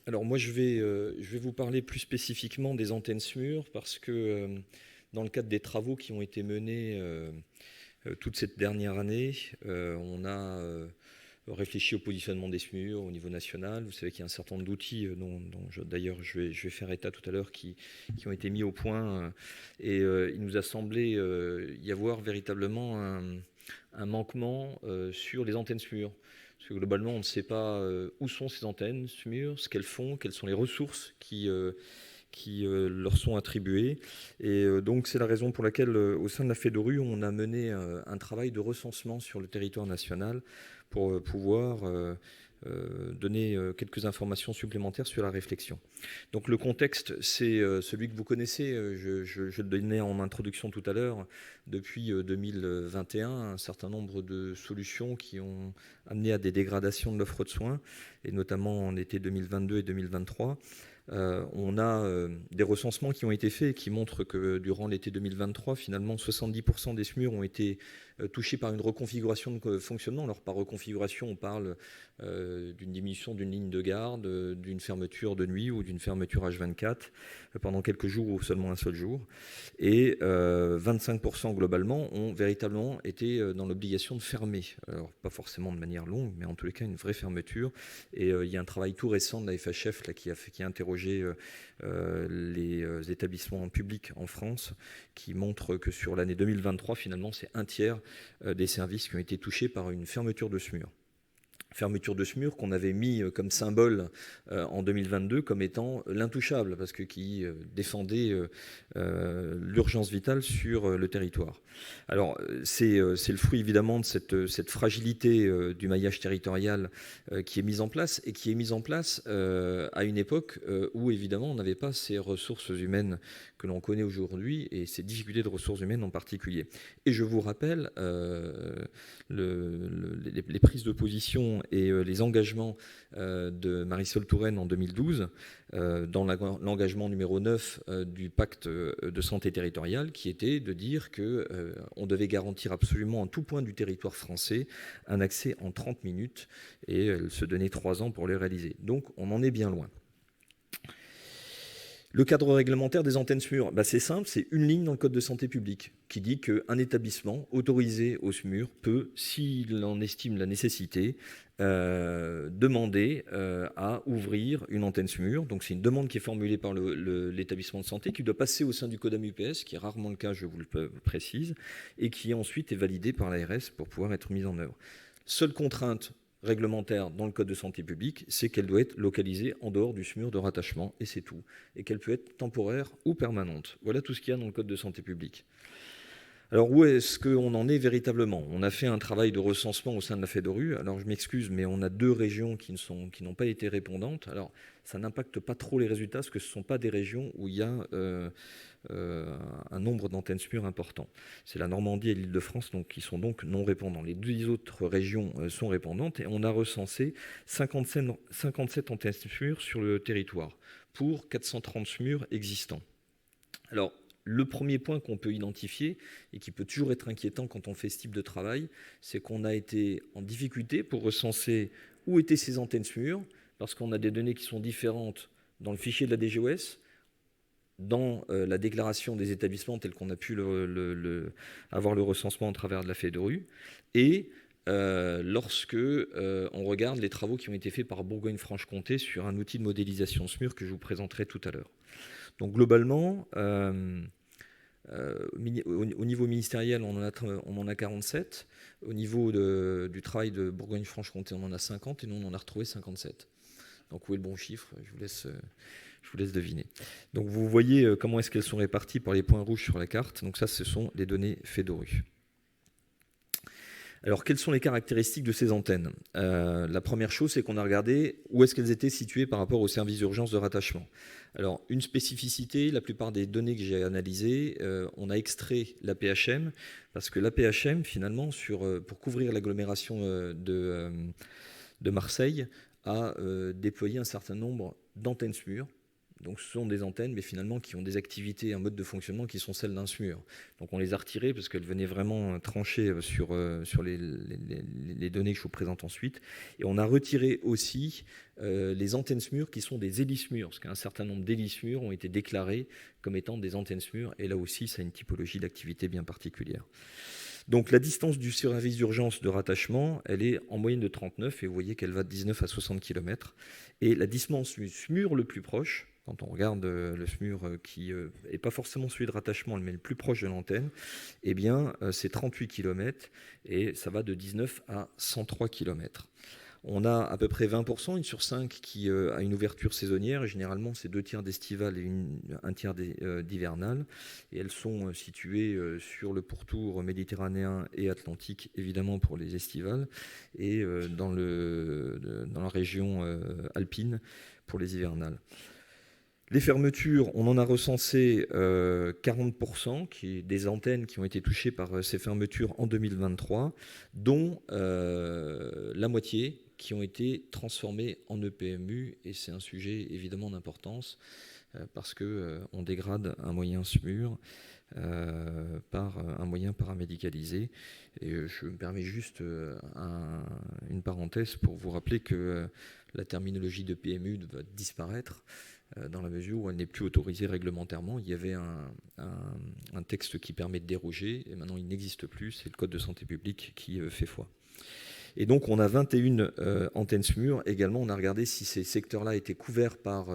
Alors moi, je vais vous parler plus spécifiquement des antennes SMUR parce que dans le cadre des travaux qui ont été menés toute cette dernière année, on a réfléchi au positionnement des SMUR au niveau national. Vous savez qu'il y a un certain nombre d'outils d'ailleurs je vais faire état tout à l'heure qui ont été mis au point et il nous a semblé y avoir véritablement un manquement sur les antennes SMUR. Parce que globalement, on ne sait pas où sont ces antennes SMUR, ce qu'elles font, quelles sont les ressources qui leur sont attribuées. Et donc, c'est la raison pour laquelle, au sein de la FEDORU, on a mené un travail de recensement sur le territoire national pour pouvoir donner quelques informations supplémentaires sur la réflexion. Donc le contexte, c'est celui que vous connaissez, je le donnais en introduction tout à l'heure. Depuis 2021, un certain nombre de solutions qui ont amené à des dégradations de l'offre de soins, et notamment en été 2022 et 2023. On a des recensements qui ont été faits et qui montrent que durant l'été 2023, finalement, 70% des SMUR ont été touchés par une reconfiguration de fonctionnement. Alors par reconfiguration, on parle d'une diminution d'une ligne de garde, d'une fermeture de nuit ou d'une fermeture H24 pendant quelques jours ou seulement un seul jour. Et 25% globalement ont véritablement été dans l'obligation de fermer. Alors pas forcément de manière longue, mais en tous les cas une vraie fermeture. Et il y a un travail tout récent de la FHF là, qui a interrogé les établissements publics en France qui montre que sur l'année 2023, finalement, c'est un tiers des services qui ont été touchés par une fermeture de SMUR. Fermeture de SMUR qu'on avait mis comme symbole en 2022 comme étant l'intouchable, parce que qui défendait l'urgence vitale sur le territoire. Alors c'est le fruit évidemment de cette fragilité du maillage territorial qui est mise en place, et qui est mise en place à une époque où évidemment on n'avait pas ces ressources humaines que l'on connaît aujourd'hui, et ces difficultés de ressources humaines en particulier. Et je vous rappelle les prises de position et les engagements de Marisol Touraine en 2012, dans l'engagement numéro 9 du pacte de santé territoriale, qui était de dire qu'on devait garantir absolument en tout point du territoire français un accès en 30 minutes, et elle se donnait 3 ans pour le réaliser. Donc on en est bien loin. Le cadre réglementaire des antennes SMUR, c'est simple, c'est une ligne dans le Code de santé publique qui dit qu'un établissement autorisé au SMUR peut, s'il en estime la nécessité, demander à ouvrir une antenne SMUR. Donc c'est une demande qui est formulée par l'établissement de santé, qui doit passer au sein du Codam UPS, qui est rarement le cas, je vous le précise, et qui ensuite est validée par l'ARS pour pouvoir être mise en œuvre. Seule contrainte réglementaire dans le Code de santé publique, c'est qu'elle doit être localisée en dehors du SMUR de rattachement, et c'est tout. Et qu'elle peut être temporaire ou permanente. Voilà tout ce qu'il y a dans le Code de santé publique. Alors où est-ce qu'on en est véritablement ? On a fait un travail de recensement au sein de la FEDORU. Alors je m'excuse, mais on a 2 régions qui n'ont pas été répondantes. Alors ça n'impacte pas trop les résultats, parce que ce ne sont pas des régions où il y a un nombre d'antennes SMUR important. C'est la Normandie et l'Île-de-France qui sont donc non répondants. Les 2 autres régions sont répondantes, et on a recensé 57 antennes SMUR sur le territoire pour 430 SMUR existants. Alors, le premier point qu'on peut identifier, et qui peut toujours être inquiétant quand on fait ce type de travail, c'est qu'on a été en difficulté pour recenser où étaient ces antennes SMUR, parce qu'on a des données qui sont différentes dans le fichier de la DGOS, dans la déclaration des établissements tel qu'on a pu avoir le recensement à travers de la FEDORU, et lorsque on regarde les travaux qui ont été faits par Bourgogne-Franche-Comté sur un outil de modélisation SMUR que je vous présenterai tout à l'heure. Donc globalement, au niveau ministériel, on en a 47. Au niveau du travail de Bourgogne-Franche-Comté, on en a 50, et nous, on en a retrouvé 57. Donc où est le bon chiffre ? Je vous laisse deviner. Donc vous voyez comment est-ce qu'elles sont réparties par les points rouges sur la carte. Donc ça, ce sont les données FEDORU. Alors, quelles sont les caractéristiques de ces antennes ? La première chose, c'est qu'on a regardé où est-ce qu'elles étaient situées par rapport au service d'urgence de rattachement. Alors, une spécificité, la plupart des données que j'ai analysées, on a extrait l'APHM, parce que l'APHM, finalement, pour couvrir l'agglomération de Marseille, a déployé un certain nombre d'antennes SMUR, Donc ce sont des antennes, mais finalement qui ont des activités, un mode de fonctionnement qui sont celles d'un SMUR. Donc on les a retirées parce qu'elles venaient vraiment trancher sur les données que je vous présente ensuite. Et on a retiré aussi les antennes SMUR qui sont des hélices-SMUR, parce qu'un certain nombre d'hélices-SMUR ont été déclarées comme étant des antennes SMUR, et là aussi ça a une typologie d'activité bien particulière. Donc la distance du service d'urgence de rattachement, elle est en moyenne de 39, et vous voyez qu'elle va de 19 à 60 km. Et la distance du SMUR le plus proche, quand on regarde le SMUR qui n'est pas forcément celui de rattachement, mais le plus proche de l'antenne, eh bien c'est 38 km, et ça va de 19 à 103 km. On a à peu près 20%, une sur 5, qui a une ouverture saisonnière. Et généralement, c'est 2 tiers d'estival et un tiers d'hivernal. Et elles sont situées sur le pourtour méditerranéen et atlantique, évidemment pour les estivales, et dans la région alpine pour les hivernales. Les fermetures, on en a recensé 40%, des antennes qui ont été touchées par ces fermetures en 2023, dont la moitié qui ont été transformées en EPMU, et c'est un sujet évidemment d'importance parce qu'on dégrade un moyen SMUR par un moyen paramédicalisé. Et je me permets juste une parenthèse pour vous rappeler que la terminologie de PMU va disparaître dans la mesure où elle n'est plus autorisée réglementairement. Il y avait un texte qui permet de déroger, et maintenant il n'existe plus, c'est le Code de santé publique qui fait foi. Et donc on a 21 antennes SMUR. Également, on a regardé si ces secteurs-là étaient couverts par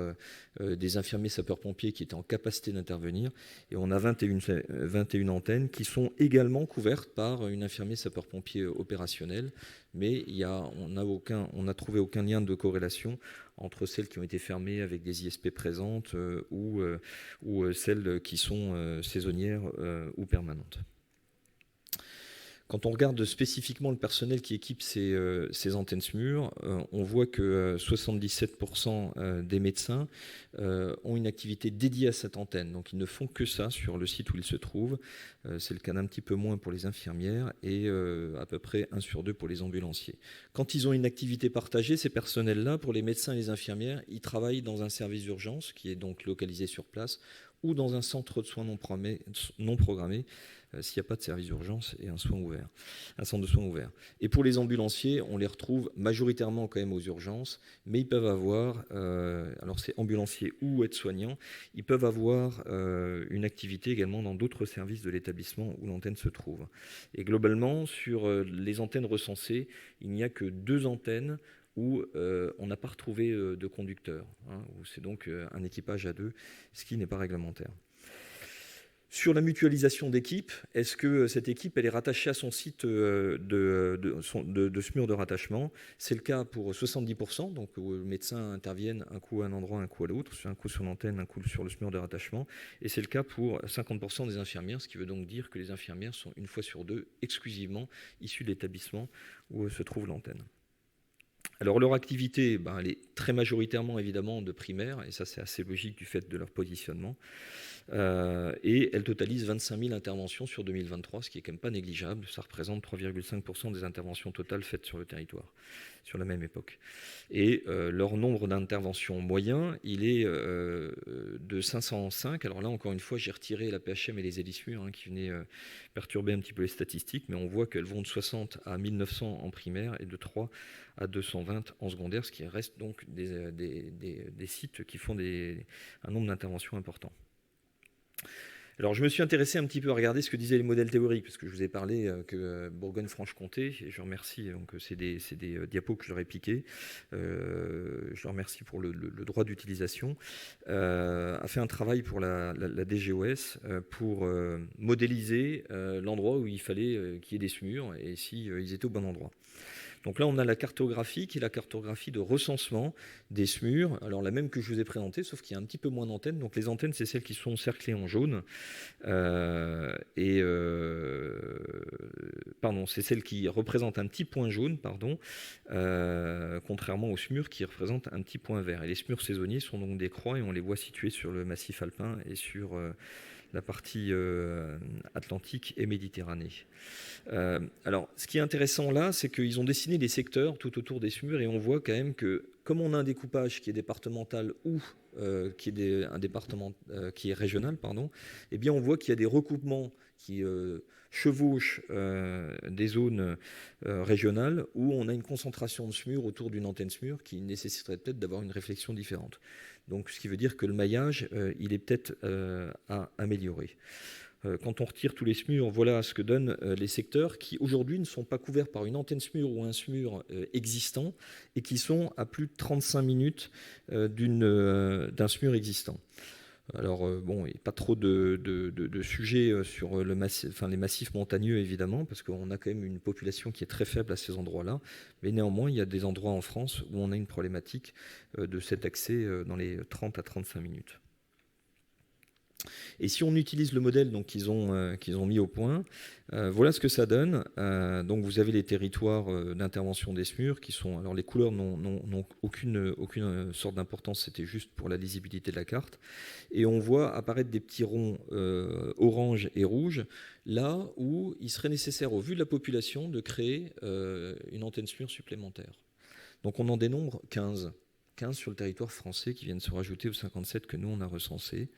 des infirmiers sapeurs-pompiers qui étaient en capacité d'intervenir. Et on a 21 antennes qui sont également couvertes par une infirmier sapeur-pompier opérationnel. Mais on n'a trouvé aucun lien de corrélation entre celles qui ont été fermées avec des ISP présentes ou celles qui sont saisonnières ou permanentes. Quand on regarde spécifiquement le personnel qui équipe ces antennes SMUR, on voit que 77% des médecins ont une activité dédiée à cette antenne. Donc ils ne font que ça sur le site où ils se trouvent. C'est le cas d'un petit peu moins pour les infirmières et à peu près 1 sur 2 pour les ambulanciers. Quand ils ont une activité partagée, ces personnels-là, pour les médecins et les infirmières, ils travaillent dans un service d'urgence qui est donc localisé sur place ou dans un centre de soins non programmés, s'il n'y a pas de service d'urgence et un centre de soins ouvert. Et pour les ambulanciers, on les retrouve majoritairement quand même aux urgences, mais ils peuvent avoir, alors c'est ambulanciers ou aides-soignants, ils peuvent avoir une activité également dans d'autres services de l'établissement où l'antenne se trouve. Et globalement, sur les antennes recensées, il n'y a que 2 antennes où on n'a pas retrouvé de conducteur, où c'est donc un équipage à 2, ce qui n'est pas réglementaire. Sur la mutualisation d'équipe, est-ce que cette équipe elle est rattachée à son site de SMUR de rattachement? C'est le cas pour 70%, donc où le médecin intervienne un coup à un endroit, un coup à l'autre, un coup sur l'antenne, un coup sur le SMUR de rattachement. Et c'est le cas pour 50% des infirmières, ce qui veut donc dire que les infirmières sont une fois sur 2 exclusivement issues de l'établissement où se trouve l'antenne. Alors leur activité, elle est très majoritairement évidemment de primaire, et ça c'est assez logique du fait de leur positionnement. Et elle totalise 25 000 interventions sur 2023, ce qui est quand même pas négligeable. Ça représente 3,5% des interventions totales faites sur le territoire, sur la même époque. Et leur nombre d'interventions moyen, il est de 505. Alors là, encore une fois, j'ai retiré la PHM et les hélices-SMUR qui venaient perturber un petit peu les statistiques, mais on voit qu'elles vont de 60 à 1900 en primaire et de 3 à 220 en secondaire, ce qui reste donc des sites qui font un nombre d'interventions important. Alors, je me suis intéressé un petit peu à regarder ce que disaient les modèles théoriques, parce que je vous ai parlé que Bourgogne-Franche-Comté, et je remercie, donc c'est des diapos que je leur ai piqués, je leur remercie pour le droit d'utilisation, a fait un travail pour la DGOS pour modéliser l'endroit où il fallait qu'il y ait des SMUR et s'ils étaient au bon endroit. Donc là, on a la cartographie qui est la cartographie de recensement des SMUR, alors la même que je vous ai présentée, sauf qu'il y a un petit peu moins d'antennes. Donc les antennes, c'est celles qui sont cerclées en jaune. C'est celles qui représentent un petit point jaune, contrairement aux SMUR qui représentent un petit point vert. Et les SMUR saisonniers sont donc des croix et on les voit situés sur le massif alpin et sur la partie atlantique et Méditerranée. Alors, ce qui est intéressant là, c'est qu'ils ont dessiné des secteurs tout autour des SMUR et on voit quand même que comme on a un découpage qui est départemental ou qui est régional, pardon, eh bien on voit qu'il y a des recoupements qui chevauchent des zones régionales où on a une concentration de SMUR autour d'une antenne SMUR qui nécessiterait peut-être d'avoir une réflexion différente. Donc, ce qui veut dire que le maillage, il est peut-être à améliorer. Quand on retire tous les SMUR, voilà ce que donnent les secteurs qui, aujourd'hui, ne sont pas couverts par une antenne SMUR ou un SMUR existant et qui sont à plus de 35 minutes d'un SMUR existant. Alors, bon, il n'y a pas trop de sujets sur les massifs montagneux, évidemment, parce qu'on a quand même une population qui est très faible à ces endroits-là. Mais néanmoins, il y a des endroits en France où on a une problématique de cet accès dans les 30 à 35 minutes. Et si on utilise le modèle qu'ils ont mis au point, voilà ce que ça donne. Donc vous avez les territoires d'intervention des SMUR qui sont... Alors les couleurs n'ont aucune sorte d'importance, c'était juste pour la lisibilité de la carte. Et on voit apparaître des petits ronds orange et rouge, là où il serait nécessaire, au vu de la population, de créer une antenne SMUR supplémentaire. Donc on en dénombre 15 sur le territoire français qui viennent se rajouter aux 57 que nous on a recensés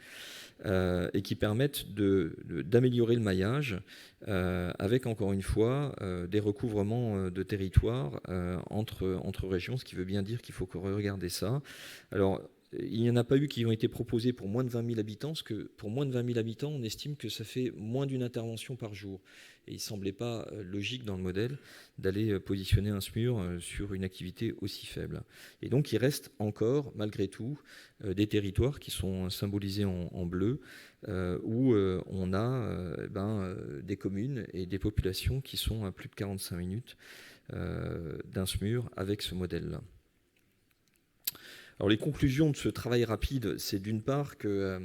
et qui permettent d'améliorer le maillage avec encore une fois des recouvrements de territoire entre régions, ce qui veut bien dire qu'il faut regarder ça. Alors il n'y en a pas eu qui ont été proposés pour moins de 20 000 habitants, parce que pour moins de 20 000 habitants, on estime que ça fait moins d'une intervention par jour. Et il ne semblait pas logique dans le modèle d'aller positionner un SMUR sur une activité aussi faible. Et donc il reste encore, malgré tout, des territoires qui sont symbolisés en bleu, où on a des communes et des populations qui sont à plus de 45 minutes d'un SMUR avec ce modèle-là. Alors les conclusions de ce travail rapide, c'est d'une part qu'on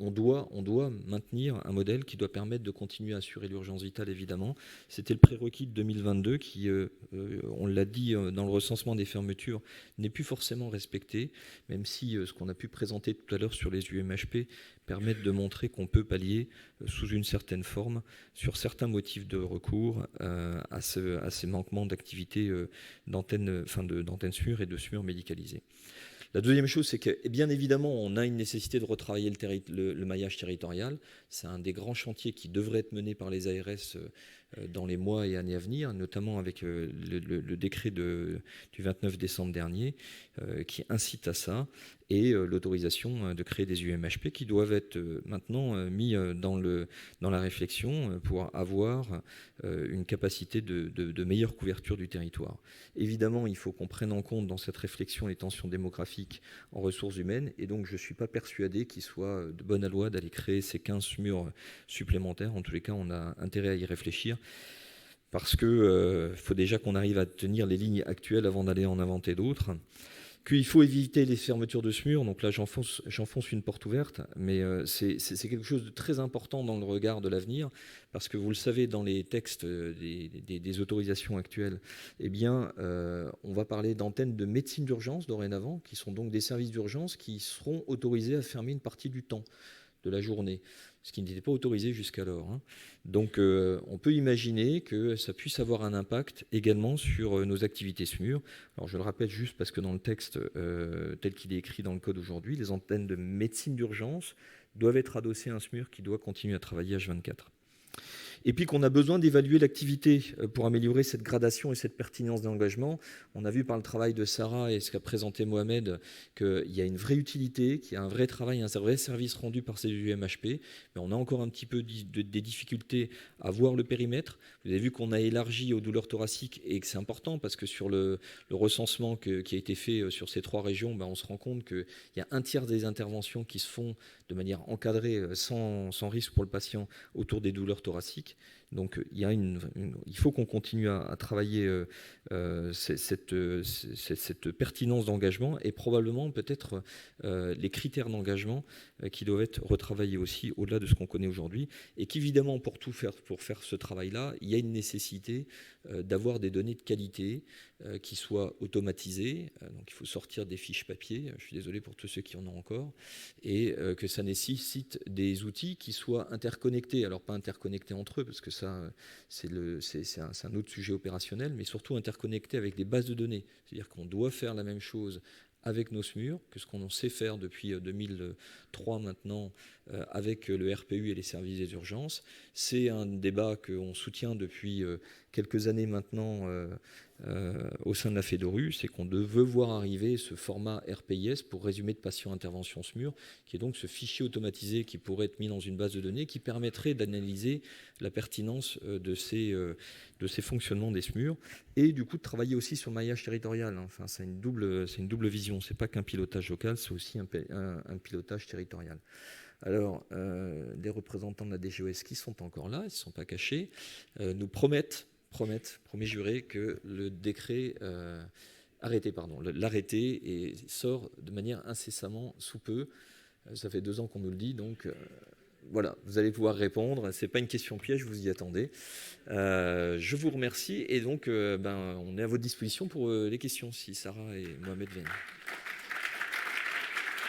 doit maintenir un modèle qui doit permettre de continuer à assurer l'urgence vitale, évidemment. C'était le prérequis de 2022 qui, on l'a dit dans le recensement des fermetures, n'est plus forcément respecté, même si ce qu'on a pu présenter tout à l'heure sur les UMHP permettent de montrer qu'on peut pallier sous une certaine forme sur certains motifs de recours à ces manquements d'activité d'antenne SMUR et de SMUR médicalisés. La deuxième chose, c'est que bien évidemment, on a une nécessité de retravailler le maillage territorial. C'est un des grands chantiers qui devrait être mené par les ARS dans les mois et années à venir, notamment avec le décret du 29 décembre dernier qui incite à ça, et l'autorisation de créer des UMHP qui doivent être maintenant mis dans la réflexion pour avoir une capacité de meilleure couverture du territoire. Évidemment, il faut qu'on prenne en compte dans cette réflexion les tensions démographiques en ressources humaines, et donc je ne suis pas persuadé qu'il soit de bonne loi d'aller créer ces 15 SMUR supplémentaires. En tous les cas, on a intérêt à y réfléchir, parce qu'il faut déjà qu'on arrive à tenir les lignes actuelles avant d'aller en inventer d'autres. Qu'il faut éviter les fermetures de SMUR, donc là j'enfonce une porte ouverte, mais c'est quelque chose de très important dans le regard de l'avenir, parce que vous le savez, dans les textes des autorisations actuelles, eh bien, on va parler d'antennes de médecine d'urgence dorénavant, qui sont donc des services d'urgence qui seront autorisés à fermer une partie du temps de la journée, ce qui n'était pas autorisé jusqu'alors. Donc on peut imaginer que ça puisse avoir un impact également sur nos activités SMUR. Alors je le rappelle juste parce que dans le texte tel qu'il est écrit dans le code aujourd'hui, les antennes de médecine d'urgence doivent être adossées à un SMUR qui doit continuer à travailler H24. Et puis qu'on a besoin d'évaluer l'activité pour améliorer cette gradation et cette pertinence d'engagement. On a vu par le travail de Sarah et ce qu'a présenté Mohamed qu'il y a une vraie utilité, qu'il y a un vrai travail, un vrai service rendu par ces UMHP, mais on a encore un petit peu des difficultés à voir le périmètre. Vous avez vu qu'on a élargi aux douleurs thoraciques et que c'est important parce que sur le recensement qui a été fait sur ces 3 régions, on se rend compte qu'il y a un tiers des interventions qui se font de manière encadrée, sans risque pour le patient, autour des douleurs thoraciques. Donc il faut qu'on continue à travailler cette pertinence d'engagement et probablement peut-être les critères d'engagement qui doivent être retravaillés aussi au-delà de ce qu'on connaît aujourd'hui, et qu'évidemment pour faire ce travail-là, il y a une nécessité d'avoir des données de qualité qui soit automatisé. Donc il faut sortir des fiches papier, je suis désolé pour tous ceux qui en ont encore, et que ça nécessite des outils qui soient interconnectés. Alors pas interconnectés entre eux, parce que ça, c'est un autre sujet opérationnel, mais surtout interconnectés avec des bases de données. C'est-à-dire qu'on doit faire la même chose avec nos SMUR, que ce qu'on sait faire depuis 2003 maintenant avec le RPU et les services des urgences. C'est un débat qu'on soutient depuis quelques années maintenant au sein de la FEDORU, c'est qu'on veut voir arriver ce format RPIS pour résumé de patient intervention SMUR, qui est donc ce fichier automatisé qui pourrait être mis dans une base de données qui permettrait d'analyser la pertinence de ces fonctionnements des SMUR et du coup de travailler aussi sur le maillage territorial. Enfin, c'est une double vision. C'est pas qu'un pilotage local, c'est aussi un pilotage territorial. Alors, des représentants de la DGOS qui sont encore là, ils ne sont pas cachés, nous promettent, promet juré, que le décret l'arrêté sort de manière incessamment sous peu. Ça fait 2 ans qu'on nous le dit, donc voilà, vous allez pouvoir répondre. Ce n'est pas une question piège, vous y attendez. Je vous remercie et donc on est à votre disposition pour les questions si Sarah et Mohamed viennent.